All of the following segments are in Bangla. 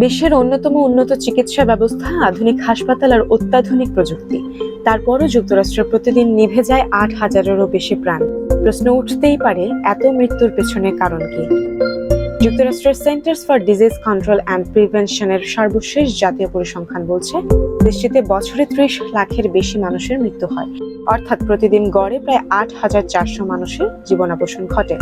বিশ্বের অন্যতম উন্নত চিকিৎসা ব্যবস্থা, আধুনিক হাসপাতাল আর অত্যাধুনিক প্রযুক্তি। তারপরও যুক্তরাষ্ট্রে প্রতিদিন নিভে যায় ৮,০০০-এরও বেশি প্রাণ। প্রশ্ন উঠতেই পারে, এত মৃত্যুর পেছনে কারণ কি? যুক্তরাষ্ট্রের centers for disease control and প্রিভেনশনের সর্বশেষ জাতীয় পরিসংখ্যান বলছে, দেশটিতে বছরে ৩০ লাখের বেশি মানুষের মৃত্যু হয়। অর্থাৎ প্রতিদিন গড়ে প্রায় ৮,৪০০ মানুষের জীবনাবসান ঘটে।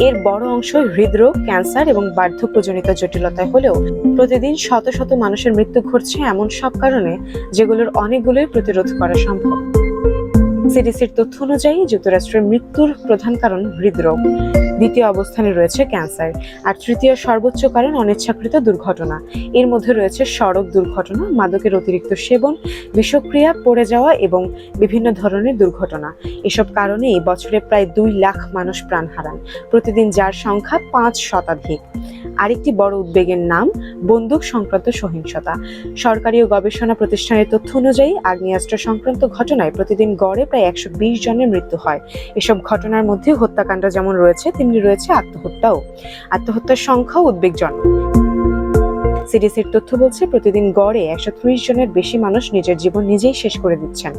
এর বড় অংশ হৃদরোগ, ক্যান্সার এবং বার্ধক্যজনিত জটিলতায় হলেও প্রতিদিন শত শত মানুষের মৃত্যু ঘটছে এমন সব কারণে, যেগুলোর অনেকগুলোই প্রতিরোধ করা সম্ভব। সিডিসির তথ্য অনুযায়ী যুক্তরাষ্ট্রের মৃত্যুর প্রধান কারণ হৃদরোগ, দ্বিতীয় অবস্থানে রয়েছে ক্যান্সার, আর তৃতীয় সর্বোচ্চ কারণ অনিচ্ছাকৃত দুর্ঘটনা। এর মধ্যে রয়েছে সড়ক দুর্ঘটনা, মাদকের অতিরিক্ত সেবন, বিষক্রিয়া, পড়ে যাওয়া এবং বিভিন্ন ধরনের দুর্ঘটনা। এসব কারণেই বছরে প্রায় ২ লাখ মানুষ প্রাণ হারান, প্রতিদিন যার সংখ্যা ৫ শতাধিক। আরেকটি বড় উদ্বেগের নাম বন্দুক সংক্রান্ত সহিংসতা। সরকারি ও গবেষণা প্রতিষ্ঠানের তথ্য অনুযায়ী আগ্নেয়াস্ত্র সংক্রান্ত ঘটনায় প্রতিদিন গড়ে প্রায় ১২০ জনের মৃত্যু হয়। এসব ঘটনার মধ্যে হত্যাকাণ্ড যেমন রয়েছে, তেমনি রয়েছে আত্মহত্যাও। আত্মহত্যার সংখ্যাও উদ্বেগজনক। সিডিসির তথ্য বলছে, প্রতিদিন গড়ে ১৩০ জনের বেশি মানুষ নিজের জীবন নিজেই শেষ করে দিচ্ছেন।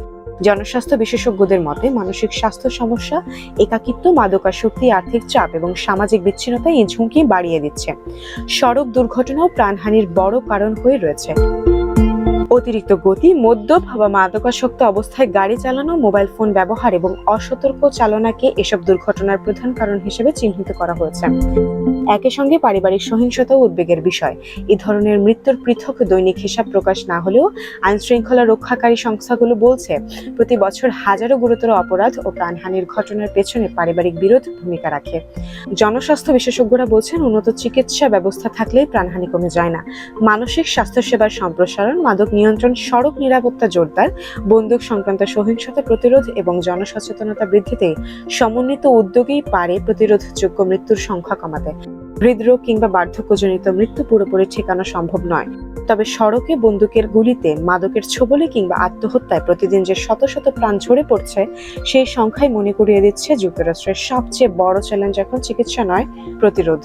জনস্বাস্থ্য বিশেষজ্ঞদের মতে, মানসিক স্বাস্থ্য সমস্যা, একাকিত্ব, মাদকাসক্তি, আর্থিক চাপ এবং সামাজিক বিচ্ছিন্নতা এই ঝুঁকি বাড়িয়ে দিচ্ছে। সড়ক দুর্ঘটনাও প্রাণহানির বড় কারণ হয়ে রয়েছে। অতিরিক্ত গতি, মদ্যপ বা মাদকাসক্ত অবস্থায় গাড়ি চালানো, মোবাইল ফোন ব্যবহার এবং অসতর্ক চালনাকে এসব দুর্ঘটনার প্রধান কারণ হিসেবে চিহ্নিত করা হয়েছে। একই সঙ্গে পারিবারিক সহিংসতাও উদ্বেগের বিষয়। এই ধরনের মৃত্যুর পৃথক দৈনিক হিসাব প্রকাশ না হলেও আইন শৃঙ্খলা রক্ষাকারী সংস্থাগুলো বলছে, প্রতি বছর হাজারো গুরুতর অপরাধ ও প্রাণহানির ঘটনার পেছনে পারিবারিক বিরোধ ভূমিকা রাখে। জনস্বাস্থ্য বিশেষজ্ঞরা বলছেন, উন্নত চিকিৎসা ব্যবস্থা থাকলেই প্রাণহানি কমে যায় না। মানসিক স্বাস্থ্যসেবার সম্প্রসারণ, মাদক নিয়ন্ত্রণ, সড়ক নিরাপত্তা জোরদার, বন্দুক সংক্রান্ত সহিংসতা প্রতিরোধ এবং জনসচেতনতা বৃদ্ধিতে সমন্বিত উদ্যোগেই পারে প্রতিরোধযোগ্য মৃত্যুর সংখ্যা কমাতে। হৃদরোগ কিংবা বার্ধক্যজনিত মৃত্যু পুরোপুরি ঠেকানো সম্ভব নয়, তবে সড়কে বন্দুকের গুলিতে, মাদকের ছোবলে কিংবা আত্মহত্যায় প্রতিদিন যে শত শত প্রাণ ঝরে পড়ছে, সেই সংখ্যাই মনে করিয়ে দিচ্ছে যুক্তরাষ্ট্রের সবচেয়ে বড় চ্যালেঞ্জ এখন চিকিৎসা নয়, প্রতিরোধ।